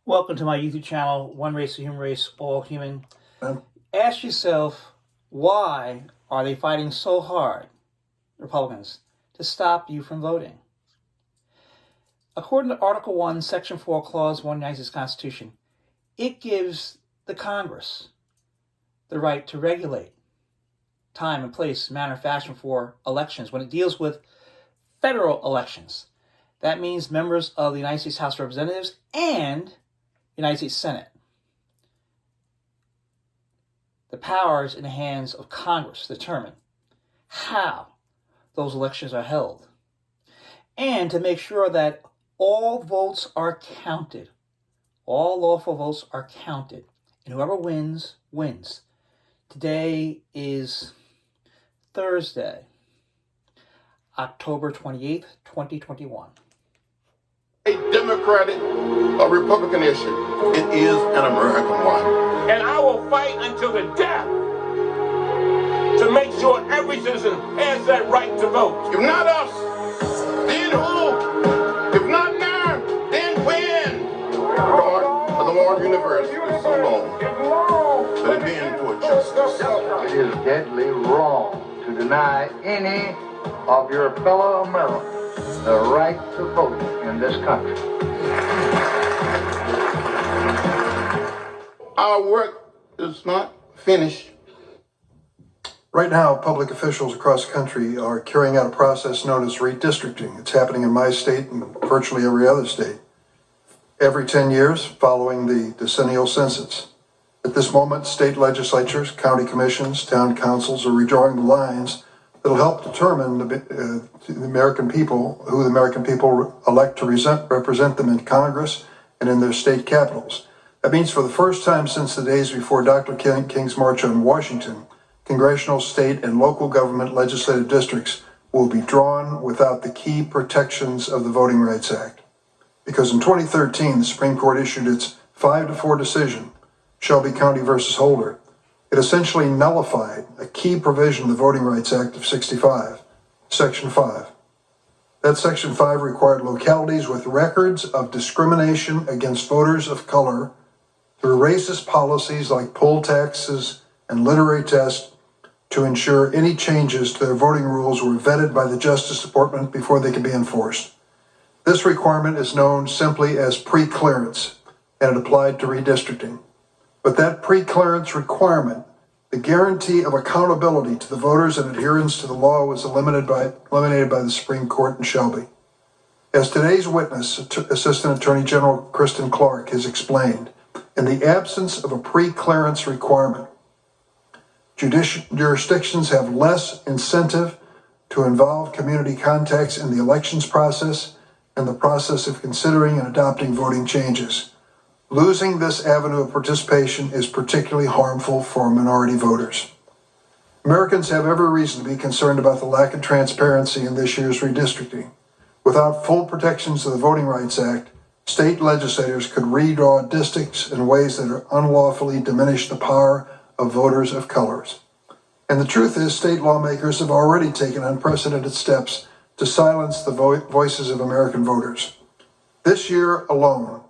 Welcome to my YouTube channel, One Race, the Human Race, All Human. Ask yourself, why are they fighting so hard, Republicans, to stop you from voting? According to Article 1, Section 4, Clause 1 of the United States Constitution, it gives the Congress the right to regulate time and place, manner, and fashion for elections when it deals with federal elections. That means members of the United States House of Representatives and United States Senate. The power is in the hands of Congress to determine how those elections are held and to make sure that all votes are counted. All lawful votes are counted, and whoever wins, wins. Today is Thursday, October 28th, 2021. A Democratic or Republican issue. It is an American one. And I will fight until the death to make sure every citizen has that right to vote. If not us, then who? If not now, then when? God of the Lord universe is so long, but it being toward justice. It is deadly wrong to deny any of your fellow Americans the right to vote in this country. Our work is not finished. Right now, public officials across the country are carrying out a process known as redistricting. It's happening in my state and virtually every other state. Every 10 years, following the decennial census. At this moment, state legislatures, county commissions, town councils are redrawing the lines that'll help determine the American people, who the American people elect to represent them in Congress and in their state capitals. That means for the first time since the days before Dr. King's March on Washington, congressional, state, and local government legislative districts will be drawn without the key protections of the Voting Rights Act. Because in 2013, the Supreme Court issued its 5-4 decision, Shelby County versus Holder. It essentially nullified a key provision of the Voting Rights Act of '65, Section 5. That Section 5 required localities with records of discrimination against voters of color through racist policies like poll taxes and literary tests to ensure any changes to their voting rules were vetted by the Justice Department before they could be enforced. This requirement is known simply as pre-clearance, and it applied to redistricting. But that pre-clearance requirement, the guarantee of accountability to the voters and adherence to the law, was eliminated by the Supreme Court in Shelby. As today's witness, Assistant Attorney General Kristen Clark, has explained, in the absence of a pre-clearance requirement, jurisdictions have less incentive to involve community contacts in the elections process and the process of considering and adopting voting changes. Losing this avenue of participation is particularly harmful for minority voters. Americans have every reason to be concerned about the lack of transparency in this year's redistricting. Without full protections of the Voting Rights Act, state legislators could redraw districts in ways that unlawfully diminish the power of voters of colors. And the truth is, state lawmakers have already taken unprecedented steps to silence the voices of American voters. This year alone,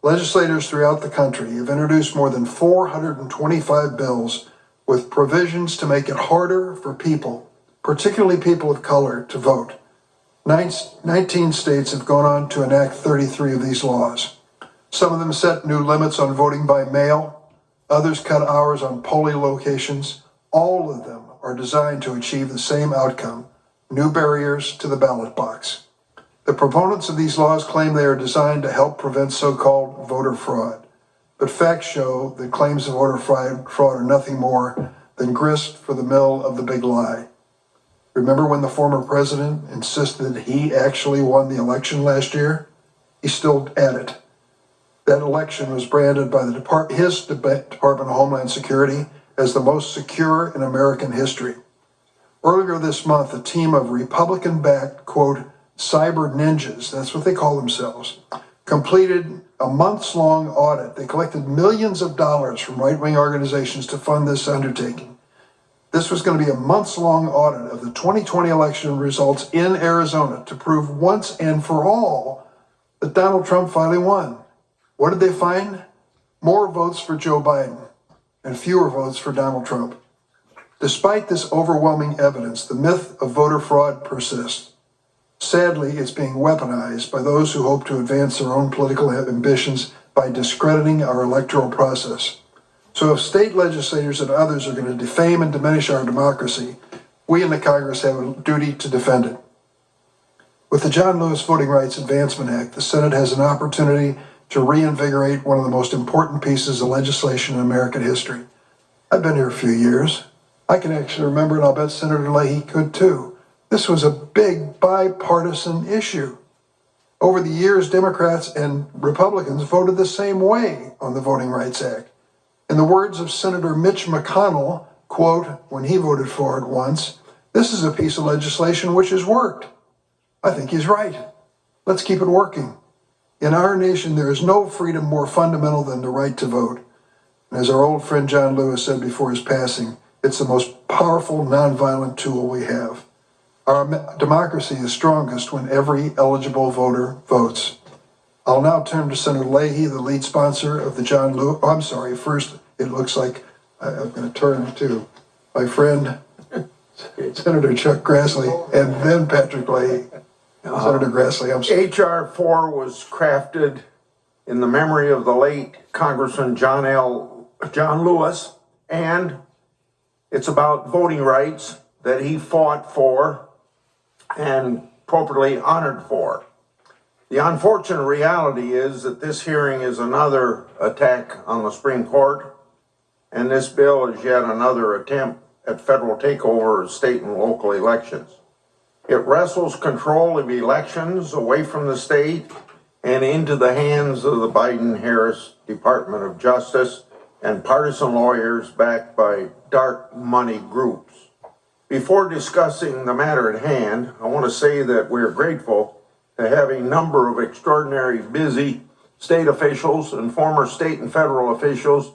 legislators throughout the country have introduced more than 425 bills with provisions to make it harder for people, particularly people of color, to vote. 19 states have gone on to enact 33 of these laws. Some of them set new limits on voting by mail. Others cut hours on polling locations. All of them are designed to achieve the same outcome: new barriers to the ballot box. The proponents of these laws claim they are designed to help prevent so-called voter fraud. But facts show that claims of voter fraud are nothing more than grist for the mill of the big lie. Remember when the former president insisted that he actually won the election last year? He's still at it. That election was branded by his Department of Homeland Security as the most secure in American history. Earlier this month, a team of Republican-backed, quote, cyber ninjas, that's what they call themselves, completed a months-long audit. They collected millions of dollars from right-wing organizations to fund this undertaking. This was going to be a months-long audit of the 2020 election results in Arizona to prove once and for all that Donald Trump finally won. What did they find? More votes for Joe Biden and fewer votes for Donald Trump. Despite this overwhelming evidence, the myth of voter fraud persists. Sadly, it's being weaponized by those who hope to advance their own political ambitions by discrediting our electoral process. So if state legislators and others are going to defame and diminish our democracy, we in the Congress have a duty to defend it. With the John Lewis Voting Rights Advancement Act, the Senate has an opportunity to reinvigorate one of the most important pieces of legislation in American history. I've been here a few years. I can actually remember, and I'll bet Senator Leahy could too. This was a big bipartisan issue. Over the years, Democrats and Republicans voted the same way on the Voting Rights Act. In the words of Senator Mitch McConnell, quote, when he voted for it once, "This is a piece of legislation which has worked." I think he's right. Let's keep it working. In our nation, there is no freedom more fundamental than the right to vote. And as our old friend John Lewis said before his passing, it's the most powerful nonviolent tool we have. Our democracy is strongest when every eligible voter votes. I'll now turn to Senator Leahy, the lead sponsor of the John Lewis. Oh, I'm sorry. First, it looks like I'm going to turn to my friend, Senator Chuck Grassley, and then Patrick Leahy. Senator Grassley, I'm sorry. H.R. 4 was crafted in the memory of the late Congressman John Lewis, and it's about voting rights that he fought for and appropriately honored for. The unfortunate reality is that this hearing is another attack on the Supreme Court, and this bill is yet another attempt at federal takeover of state and local elections. It wrestles control of elections away from the state and into the hands of the Biden-Harris Department of Justice and partisan lawyers backed by dark money groups. Before discussing the matter at hand, I want to say that we're grateful to have a number of extraordinary busy state officials and former state and federal officials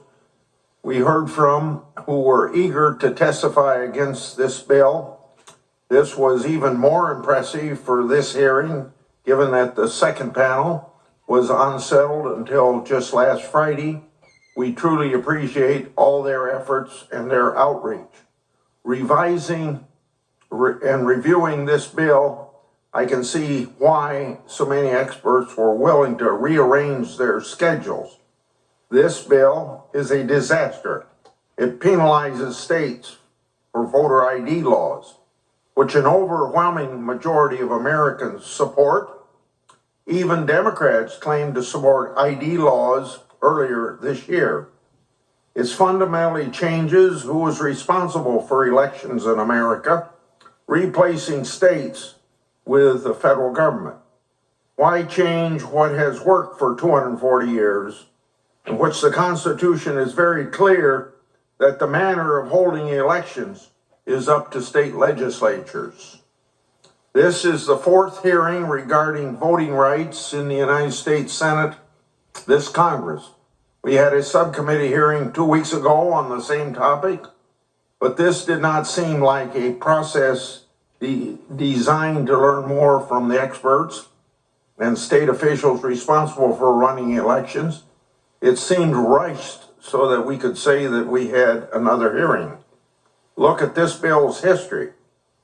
we heard from who were eager to testify against this bill. This was even more impressive for this hearing, given that the second panel was unsettled until just last Friday. We truly appreciate all their efforts and their outreach. Revising and reviewing this bill, I can see why so many experts were willing to rearrange their schedules. This bill is a disaster. It penalizes states for voter ID laws, which an overwhelming majority of Americans support. Even Democrats claimed to support ID laws earlier this year. It fundamentally changes who is responsible for elections in America, replacing states with the federal government. Why change what has worked for 240 years, in which the Constitution is very clear that the manner of holding elections is up to state legislatures? This is the fourth hearing regarding voting rights in the United States Senate this Congress. We had a subcommittee hearing 2 weeks ago on the same topic, but this did not seem like a process designed to learn more from the experts and state officials responsible for running elections. It seemed rushed so that we could say that we had another hearing. Look at this bill's history.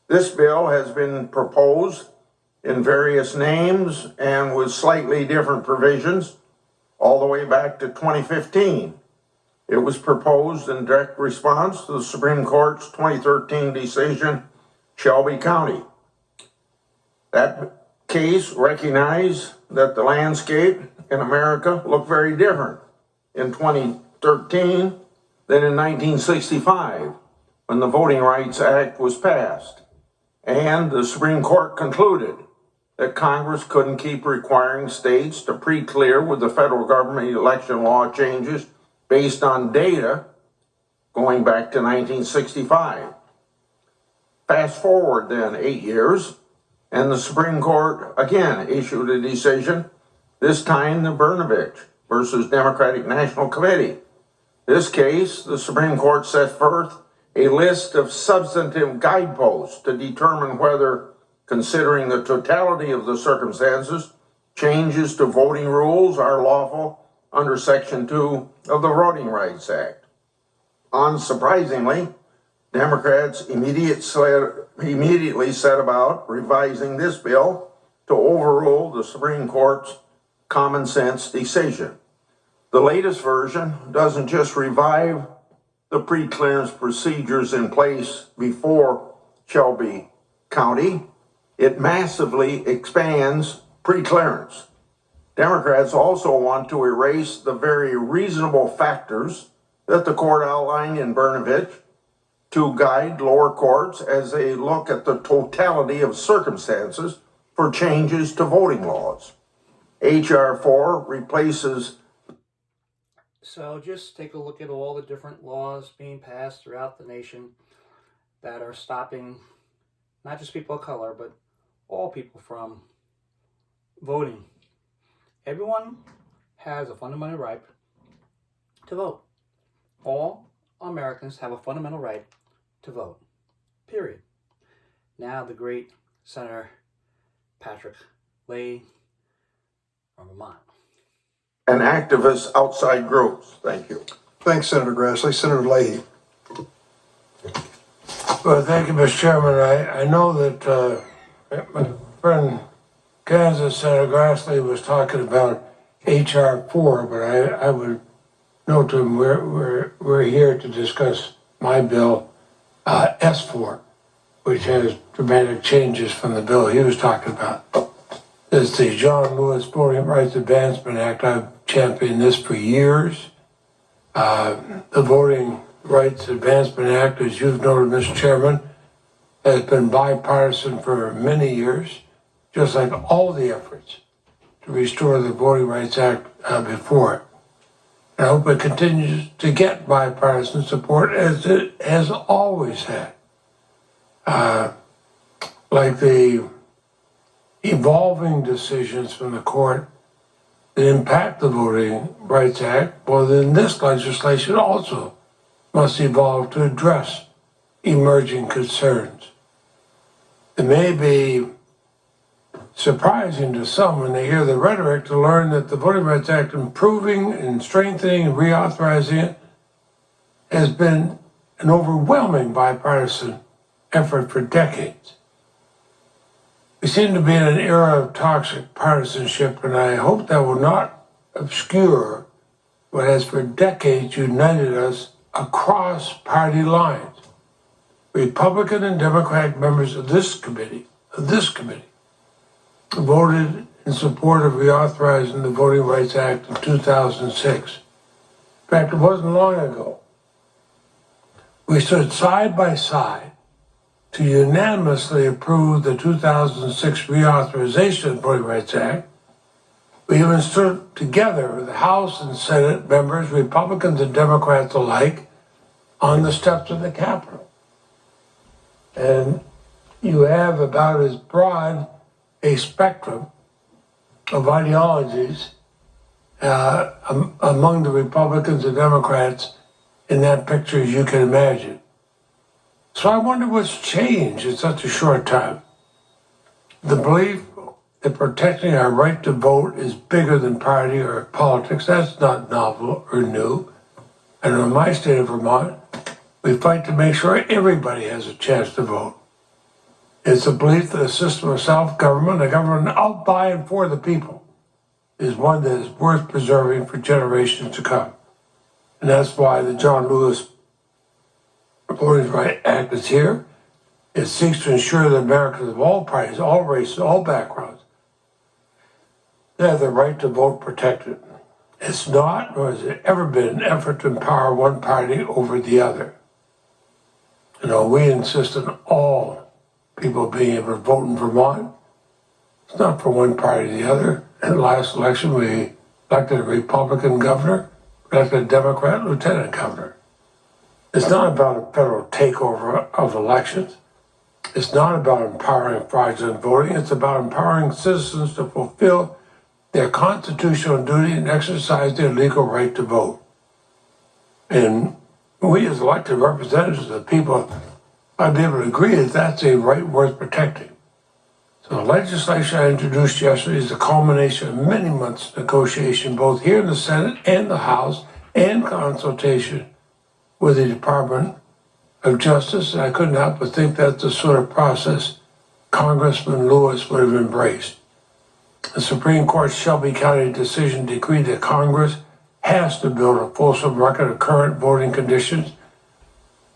This bill has been proposed in various names and with slightly different provisions all the way back to 2015. It was proposed in direct response to the Supreme Court's 2013 decision, Shelby County. That case recognized that the landscape in America looked very different in 2013 than in 1965, when the Voting Rights Act was passed. And the Supreme Court concluded that Congress couldn't keep requiring states to pre-clear with the federal government election law changes based on data going back to 1965. Fast forward then 8 years, and the Supreme Court again issued a decision, this time the Brnovich versus Democratic National Committee. This case, the Supreme Court set forth a list of substantive guideposts to determine whether, considering the totality of the circumstances, changes to voting rules are lawful under Section 2 of the Voting Rights Act. Unsurprisingly, Democrats immediately set about revising this bill to overrule the Supreme Court's common sense decision. The latest version doesn't just revive the pre-clearance procedures in place before Shelby County, it massively expands pre-clearance. Democrats also want to erase the very reasonable factors that the court outlined in Brnovich to guide lower courts as they look at the totality of circumstances for changes to voting laws. H.R. 4 replaces. So just take a look at all the different laws being passed throughout the nation that are stopping not just people of color, but all people from voting. Everyone has a fundamental right to vote. All Americans have a fundamental right to vote. Period. Now the great Senator Patrick Leahy from Vermont. And activists outside groups. Thank you. Thanks, Senator Grassley. Senator Leahy. Well, thank you, Mr. Chairman. I know that my friend Kansas Senator Grassley was talking about H.R. 4, but I would note to him we're here to discuss my bill, S4, which has dramatic changes from the bill he was talking about. It's the John Lewis Voting Rights Advancement Act. I've championed this for years. The Voting Rights Advancement Act, as you've noted, Mr. Chairman, has been bipartisan for many years, just like all the efforts to restore the Voting Rights Act before it. And I hope it continues to get bipartisan support as it has always had. Like the evolving decisions from the court that impact the Voting Rights Act, well, then this legislation also must evolve to address emerging concerns. It may be surprising to some when they hear the rhetoric to learn that the Voting Rights Act improving and strengthening and reauthorizing it has been an overwhelming bipartisan effort for decades. We seem to be in an era of toxic partisanship, and I hope that will not obscure what has for decades united us across party lines. Republican and Democratic members of this committee, voted in support of reauthorizing the Voting Rights Act of 2006. In fact, it wasn't long ago. We stood side by side to unanimously approve the 2006 reauthorization of the Voting Rights Act. We even stood together with the House and Senate members, Republicans and Democrats alike, on the steps of the Capitol. And you have about as broad a spectrum of ideologies among the Republicans and Democrats in that picture as you can imagine. So I wonder what's changed in such a short time. The belief that protecting our right to vote is bigger than party or politics, that's not novel or new. And in my state of Vermont, we fight to make sure everybody has a chance to vote. It's a belief that a system of self-government, a government of, by, and for the people, is one that is worth preserving for generations to come. And that's why the John Lewis Voting Rights Act is here. It seeks to ensure that Americans of all parties, all races, all backgrounds, they have the right to vote protected. It's not, nor has it ever been, an effort to empower one party over the other. You know, we insist on all people being able to vote in Vermont. It's not for one party or the other. In the last election, we elected a Republican governor, elected a Democrat lieutenant governor. It's not about a federal takeover of elections. It's not about empowering fraudulent voting. It's about empowering citizens to fulfill their constitutional duty and exercise their legal right to vote. And we as elected representatives of the people, I'd be able to agree that that's a right worth protecting. So the legislation I introduced yesterday is the culmination of many months of negotiation, both here in the Senate and the House, and consultation with the Department of Justice. And I couldn't help but think that's the sort of process Congressman Lewis would have embraced. The Supreme Court's Shelby County decision decreed that Congress has to build a fulsome record of current voting conditions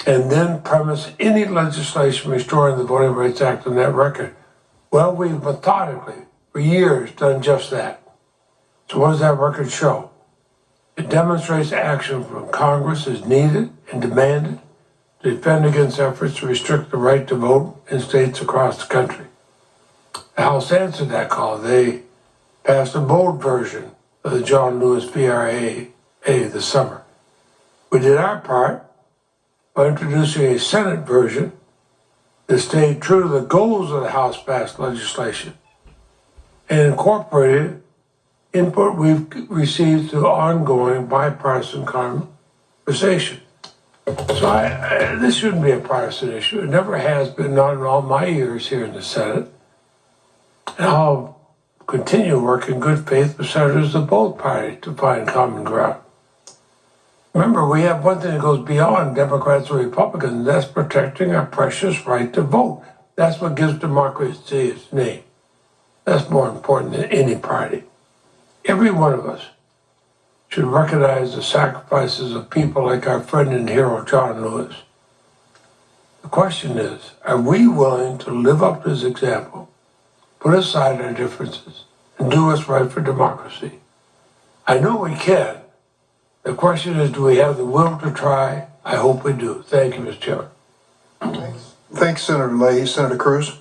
and then premise any legislation restoring the Voting Rights Act on that record. Well, we've methodically, for years, done just that. So what does that record show? It demonstrates action from Congress is needed and demanded to defend against efforts to restrict the right to vote in states across the country. The House answered that call. They passed a bold version of the John Lewis VRA this summer. We did our part by introducing a Senate version that stayed true to the goals of the House-passed legislation and incorporated input we've received through ongoing bipartisan conversation. So this shouldn't be a partisan issue. It never has been, not in all my years here in the Senate. And I'll continue to work in good faith with senators of both parties to find common ground. Remember, we have one thing that goes beyond Democrats or Republicans, and that's protecting our precious right to vote. That's what gives democracy its name. That's more important than any party. Every one of us should recognize the sacrifices of people like our friend and hero, John Lewis. The question is, are we willing to live up to his example, put aside our differences, and do what's right for democracy? I know we can. The question is, do we have the will to try? I hope we do. Thank you, Mr. Chairman. Thanks, Senator Leahy. Senator Cruz?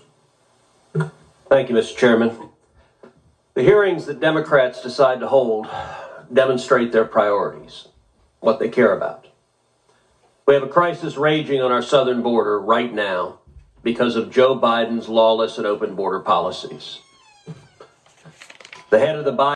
Thank you, Mr. Chairman. The hearings that Democrats decide to hold demonstrate their priorities, what they care about. We have a crisis raging on our southern border right now because of Joe Biden's lawless and open border policies. The head of the Biden